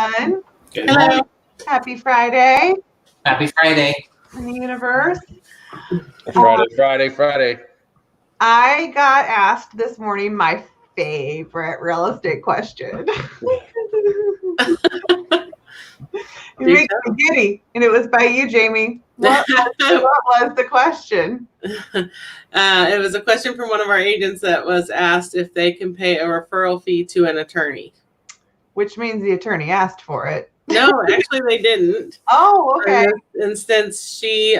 everyone. Good morning. Happy Friday Happy Friday. in the universe. Friday. I got asked this morning my favorite real estate question. It makes me giddy, and it was by you, Jamie. What was the question? It was a question from one of our agents that was asked if they can pay a referral fee to an attorney. Which means the attorney asked for it. No, actually they didn't. Oh, okay. In this instance, she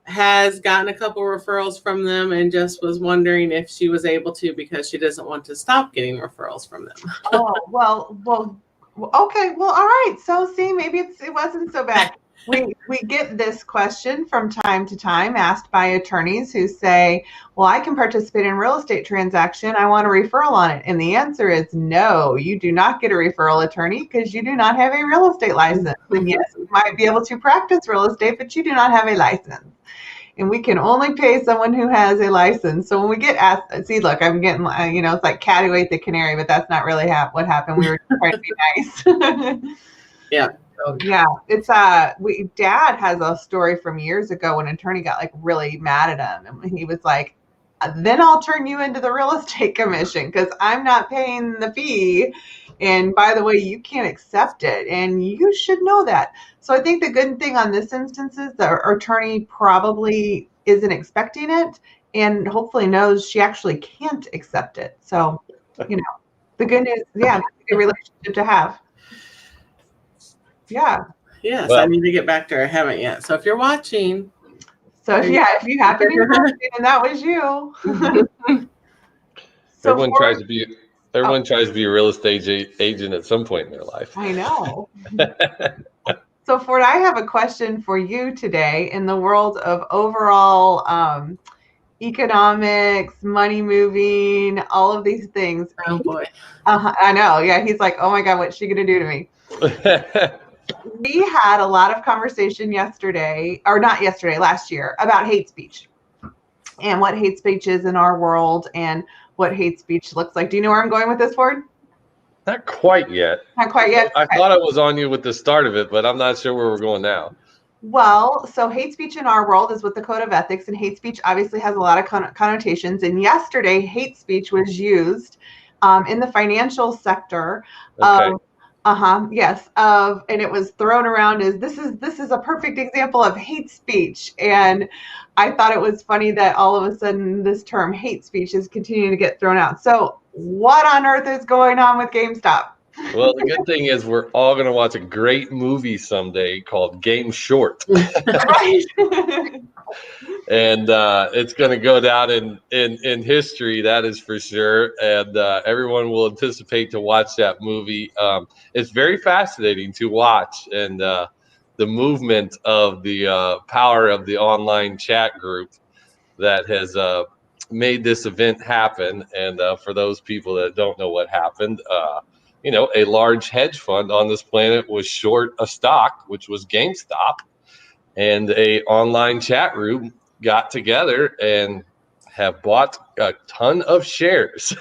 has gotten a couple referrals from them and just was wondering if she was able to because she doesn't want to stop getting referrals from them. Oh, well, okay. Well, all right. So see, maybe it wasn't so bad. We get this question from time to time asked by attorneys who say, well, I can participate in a real estate transaction. I want a referral on it. And the answer is no, you do not get a referral attorney because you do not have a real estate license. And yes, you might be able to practice real estate, but you do not have a license. And we can only pay someone who has a license. So when we get asked, see, look, I'm getting, it's like cat who ate the canary, but that's not really what happened. We were trying to be nice. Yeah. So, yeah, it's Dad has a story from years ago when an attorney got like really mad at him, and he was like, "Then I'll turn you into the real estate commission because I'm not paying the fee, and by the way, you can't accept it, and you should know that." So I think the good thing on this instance is the attorney probably isn't expecting it, and hopefully knows she actually can't accept it. So, the good news, yeah, it's a good relationship to have. Yeah. Yes, well, I need to get back to her. I haven't yet. So if you're watching. So if you happen to be watching and that was you. So everyone tries to be a real estate agent at some point in their life. I know. So Ford, I have a question for you today in the world of overall economics, money moving, all of these things. Oh boy. I know. Yeah. He's like, oh my God, what's she going to do to me? We had a lot of conversation last year about hate speech and what hate speech is in our world and what hate speech looks like. Do you know where I'm going with this, Ford? Not quite yet. Not quite yet. I thought I was on you with the start of it, but I'm not sure where we're going now. Well, so hate speech in our world is with the Code of Ethics, and hate speech obviously has a lot of And yesterday, hate speech was used in the financial sector. Okay. Yes. And it was thrown around as this is a perfect example of hate speech. And I thought it was funny that all of a sudden this term hate speech is continuing to get thrown out. So what on earth is going on with GameStop? Well, the good thing is we're all going to watch a great movie someday called Game Short. Right. And it's going to go down in history, that is for sure. And everyone will anticipate to watch that movie. It's very fascinating to watch. And the movement of the power of the online chat group that has made this event happen. And for those people that don't know what happened, a large hedge fund on this planet was short a stock, which was GameStop. And a online chat room got together and have bought a ton of shares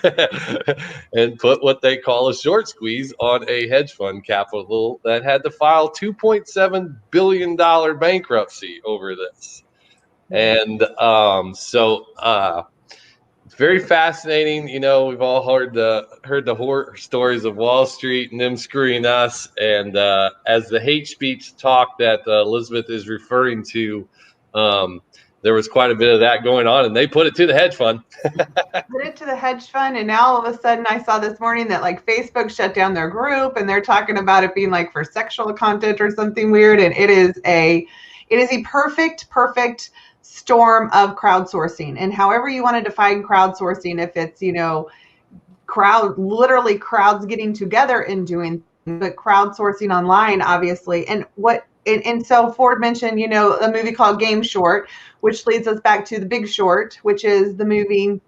and put what they call a short squeeze on a hedge fund capital that had to file $2.7 billion bankruptcy over this. And so it's very fascinating. We've all heard the horror stories of Wall Street and them screwing us. And as the hate speech talk that Elizabeth is referring to, there was quite a bit of that going on, and they put it to the hedge fund. Put it to the hedge fund, and now all of a sudden I saw this morning that like Facebook shut down their group, and they're talking about it being like for sexual content or something weird. And it is a perfect storm of crowdsourcing. And however you want to define crowdsourcing, if it's crowds getting together and doing, but crowdsourcing online, obviously. And so Ford mentioned, a movie called Game Short, which leads us back to The Big Short, which is the movie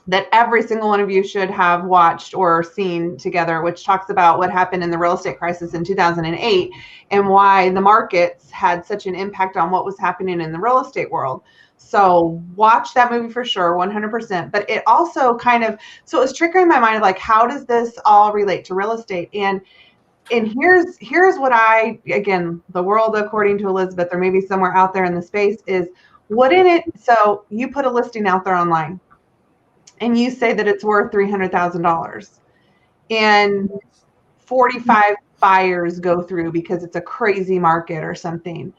that every single one of you should have watched or seen together, which talks about what happened in the real estate crisis in 2008 and why the markets had such an impact on what was happening in the real estate world. So watch that movie for sure, 100%. But it also so it was triggering my mind of like, how does this all relate to real estate? And And here's what again, the world according to Elizabeth, or maybe somewhere out there in the space, is wouldn't it, so you put a listing out there online and you say that it's worth $300,000 and 45 buyers go through because it's a crazy market or something.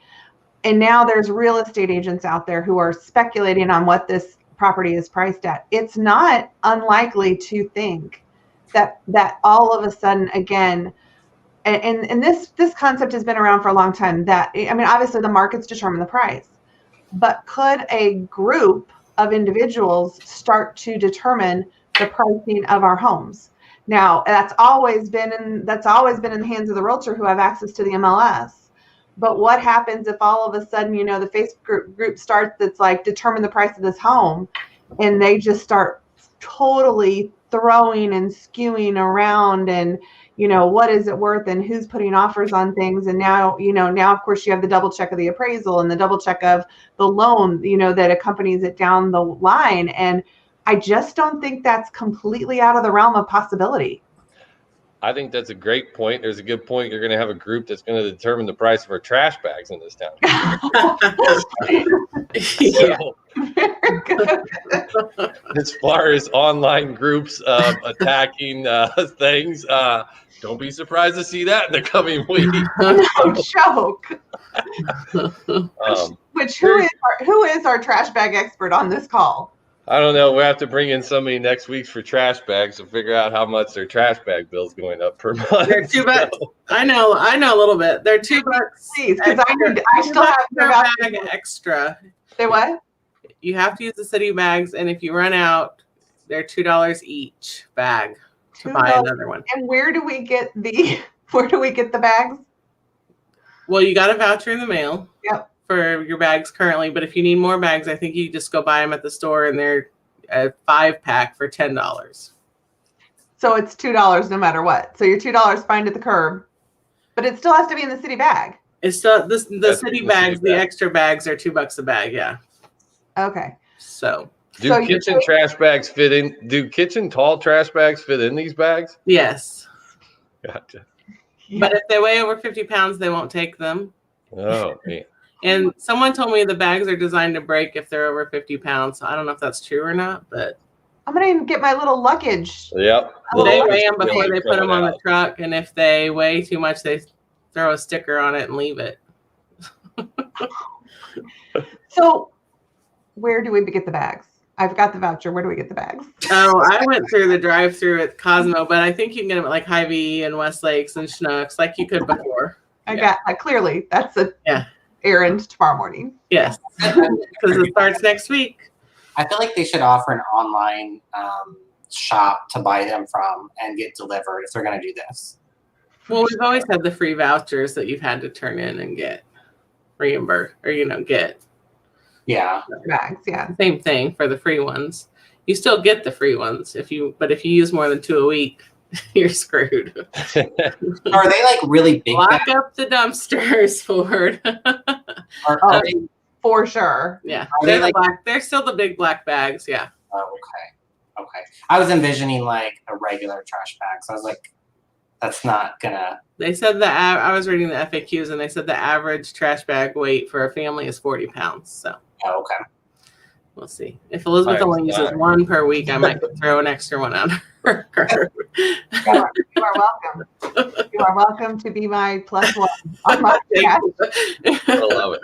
And now there's real estate agents out there who are speculating on what this property is priced at. It's not unlikely to think that all of a sudden, again, and this concept has been around for a long time, that, I mean, obviously the markets determine the price, but could a group of individuals start to determine the pricing of our homes? Now, that's always been in the hands of the realtor who have access to the MLS. But what happens if all of a sudden, the Facebook group starts that's like, determine the price of this home, and they just start totally throwing and skewing around, and what is it worth, and who's putting offers on things, and now of course you have the double check of the appraisal and the double check of the loan that accompanies it down the line. And I just don't think that's completely out of the realm of possibility. I think that's a great point. There's a good point. You're going to have a group that's going to determine the price of our trash bags in this town. So, as far as online groups attacking things, don't be surprised to see that in the coming week. No joke. Which who is our trash bag expert on this call? I don't know. We'll have to bring in somebody next week for trash bags to figure out how much their trash bag bill's going up per month. They're $2. I know a little bit. They're $2. Please, because I still have their bag extra. Say what? You have to use the city bags, and if you run out, they're $2 each bag to buy another one. And where do we get the bags? Well, you got a voucher in the mail. Yep. For your bags currently, but if you need more bags, I think you just go buy them at the store, and they're a 5-pack for $10. So it's $2 no matter what. So your $2 fined at the curb, but it still has to be in the city bag. It's still the city bags. The extra bags are $2 a bag. Yeah. Okay. So do kitchen trash bags fit in? Do kitchen tall trash bags fit in these bags? Yes. Gotcha. Yeah. But if they weigh over 50 pounds, they won't take them. Oh man. And someone told me the bags are designed to break if they're over 50 pounds. So I don't know if that's true or not, but I'm going to even get my little luggage. Yep. They weigh them before they put them on the truck. And if they weigh too much, they throw a sticker on it and leave it. So where do we get the bags? I've got the voucher. Where do we get the bags? Oh, I went through the drive-through at Cosmo, but I think you can get them at like Hy-Vee and Westlakes and Schnucks like you could before. Clearly that's a errand tomorrow morning. Yes, because it starts next week. I feel like they should offer an online shop to buy them from and get delivered if they're going to do this. Well, we've always had the free vouchers that you've had to turn in and get reimbursed or get. Yeah. Bags, yeah. Same thing for the free ones. You still get the free ones but if you use more than 2 a week, you're screwed. Are they like really big? Lock up the dumpsters, Ford. For sure. Yeah. Are they're still the big black bags, yeah. Oh, okay. I was envisioning like a regular trash bag. So I was like, that's not gonna. They said I was reading the FAQs, and they said the average trash bag weight for a family is 40 pounds. So. Oh, okay. We'll see. If Elizabeth only uses one per week, I might throw an extra one out her curb. You are welcome. You are welcome to be my +1 on my podcast. I love it.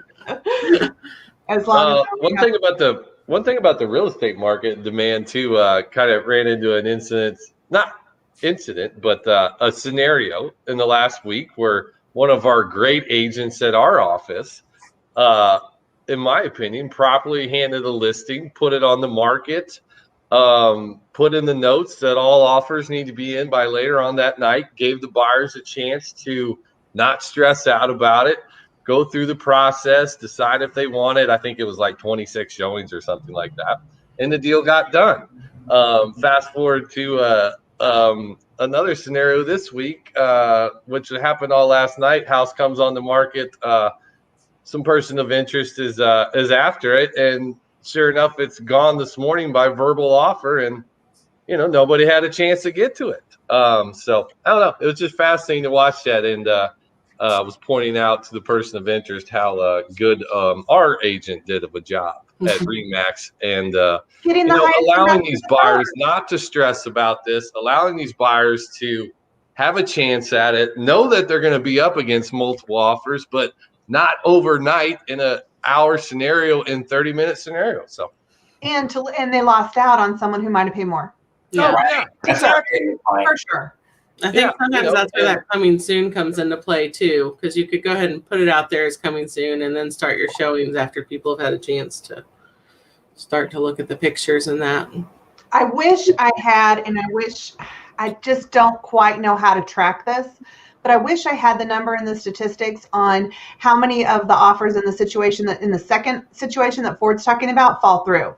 As long as one thing about the real estate market demand too, kind of ran into an a scenario in the last week where one of our great agents at our office, in my opinion, properly handled the listing, put it on the market, put in the notes that all offers need to be in by later on that night, gave the buyers a chance to not stress out about it, go through the process, decide if they wanted. I think it was like 26 showings or something like that. And the deal got done. Fast forward to another scenario this week, which happened all last night. House comes on the market. Some person of interest is after it, and sure enough, it's gone this morning by verbal offer. And nobody had a chance to get to it. So I don't know. It was just fascinating to watch that, and was pointing out to the person of interest how good our agent did of a job at Remax, and Getting the highest allowing amount these of the buyers not to stress about this, allowing these buyers to have a chance at it, know that they're going to be up against multiple offers, but not overnight in a hour scenario, in 30-minute scenario. So and they lost out on someone who might have paid more. Yeah. Oh, yeah, exactly. For sure. I think sometimes that's where that coming soon comes into play too, because you could go ahead and put it out there as coming soon and then start your showings after people have had a chance to start to look at the pictures and that. I wish I had, and I just don't quite know how to track this, but I wish I had the number and the statistics on how many of the offers in the second situation that Ford's talking about fall through.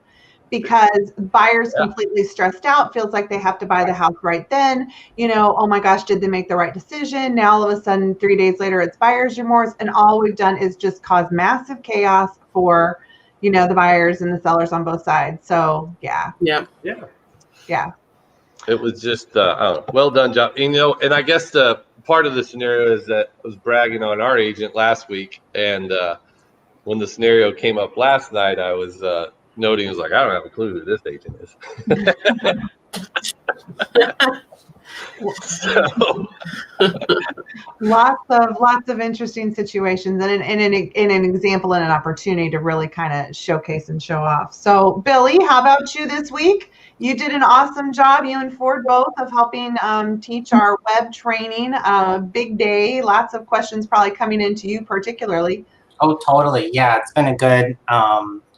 Because buyers completely stressed out, feels like they have to buy the house right then. Oh my gosh, did they make the right decision? Now all of a sudden, 3 days later, it's buyer's remorse. And all we've done is just cause massive chaos for, the buyers and the sellers on both sides. So yeah. It was just well done job. And I guess the part of the scenario is that I was bragging on our agent last week, and when the scenario came up last night, I was noting, was like, I don't have a clue who this agent is. So. Lots of interesting situations, and an example and an opportunity to really kind of showcase and show off. So Billy, how about you this week? You did an awesome job, you and Ford both, of helping teach our web training. Big day, lots of questions probably coming into you particularly. Oh, totally. Yeah, it's been a good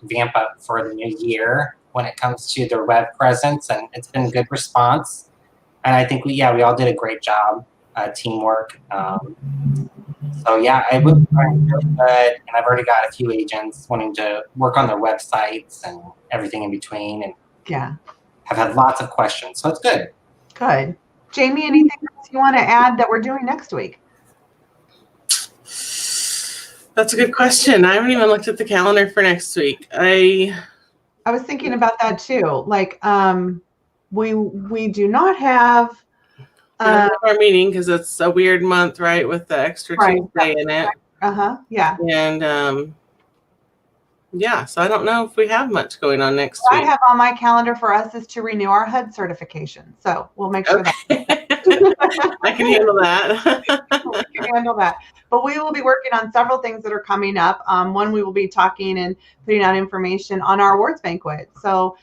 vamp up for the new year when it comes to their web presence, and it's been a good response. And I think we all did a great job, teamwork. So yeah, it was really good, and I've already got a few agents wanting to work on their websites and everything in between, and have had lots of questions. So it's good. Good. Jamie, anything else you want to add that we're doing next week? That's a good question. I haven't even looked at the calendar for next week. I was thinking about that too. Like, we do not have our meeting because it's a weird month, right? With the extra Tuesday in it. Yeah. And so I don't know if we have much going on next week. I have on my calendar for us is to renew our HUD certification. So we'll make sure that I can handle that. We can handle that. But we will be working on several things that are coming up. One, we will be talking and putting out information on our awards banquet. So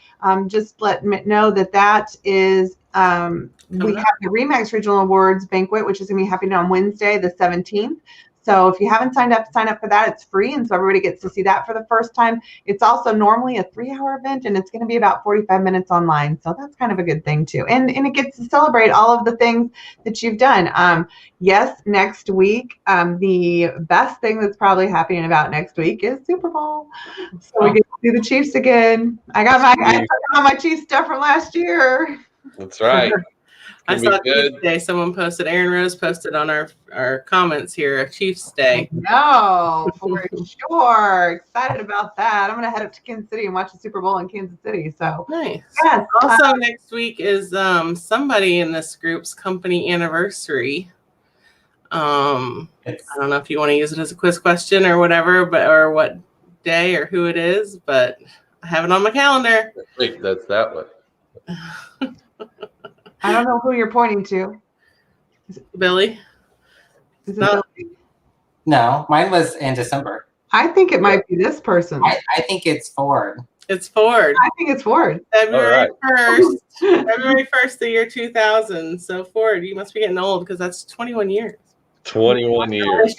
just let me know that is we have the Remax Regional Awards banquet, which is going to be happening on Wednesday, the 17th. So if you haven't signed up, sign up for that. It's free, and so everybody gets to see that for the first time. It's also normally a 3-hour event, and it's going to be about 45 minutes online. So that's kind of a good thing too. And it gets to celebrate all of the things that you've done. Yes, next week, the best thing that's probably happening about next week is Super Bowl. So we get to see the Chiefs again. I got my Chiefs stuff from last year. That's right. I saw today someone posted, Aaron Rose posted on our comments here, Chiefs Day. No, for sure. Excited about that. I'm going to head up to Kansas City and watch the Super Bowl in Kansas City. So nice. Yes. Also next week is somebody in this group's company anniversary. I don't know if you want to use it as a quiz question or whatever, or what day or who it is, but I have it on my calendar. Wait, that's that one. I don't know who you're pointing to. Billy? Is it Billy? No, mine was in December. I think it might be this person. I think it's Ford. It's Ford. I think it's Ford. February 1st. February 1st, the year 2000. So Ford, you must be getting old because that's 21 years. 21 years.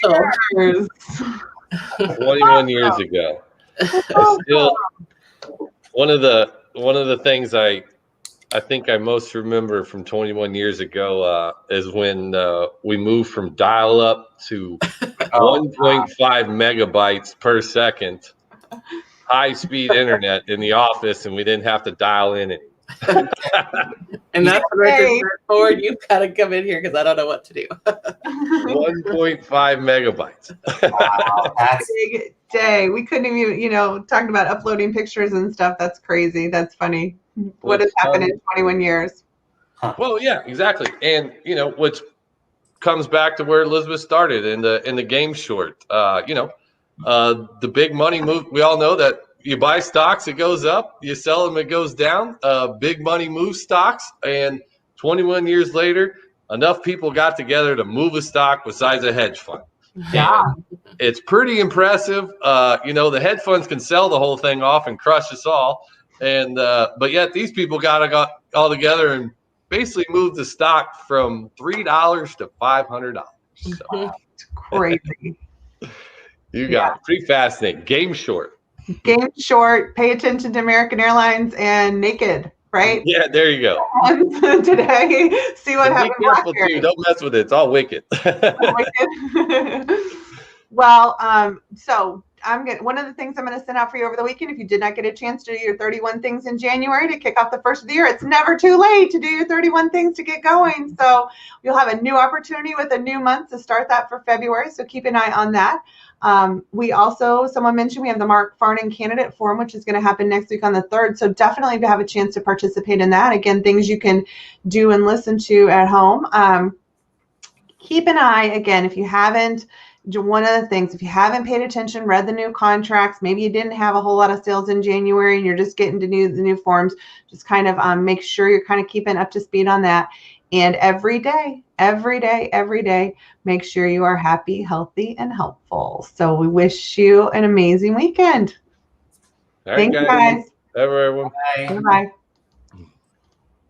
21 years ago. Still, one of the things I think I most remember from 21 years ago is when we moved from dial-up to 1.5 megabytes per second high-speed internet in the office, and we didn't have to dial in it. And that's what Richard Ford. You've got to come in here because I don't know what to do. 1.5 megabytes. Wow, that's Big day. We couldn't even, talking about uploading pictures and stuff. That's crazy. That's funny. What has happened in 21 years? Well, yeah, exactly. And which comes back to where Elizabeth started in the game short. The big money move. We all know that you buy stocks, it goes up. You sell them, it goes down. Big money moves stocks, and 21 years later, enough people got together to move a stock besides a hedge fund. Yeah. And it's pretty impressive. The hedge funds can sell the whole thing off and crush us all, and but yet these people got all together and basically moved the stock from $3 to $500. So, It's crazy. you got it. Pretty fascinating. Game short. Game short. Pay attention to American Airlines and Naked, right? Yeah, there you go. Today, see what happened. Be careful too. Don't mess with it. It's all wicked. Well, so one of the things I'm going to send out for you over the weekend, if you did not get a chance to do your 31 things in January to kick off the first of the year, it's never too late to do your 31 things to get going. So you'll have a new opportunity with a new month to start that for February. So keep an eye on that. Someone mentioned we have the Mark Farnan Candidate Forum, which is going to happen next week on the 3rd. So definitely have a chance to participate in that. Again, things you can do and listen to at home. Keep an eye, again, if you haven't paid attention, read the new contracts, maybe you didn't have a whole lot of sales in January and you're just getting to the new forms, just kind of make sure you're kind of keeping up to speed on that. And every day, make sure you are happy, healthy, and helpful. So we wish you an amazing weekend. All right, Thank you, guys. Bye, everyone. Bye. Bye.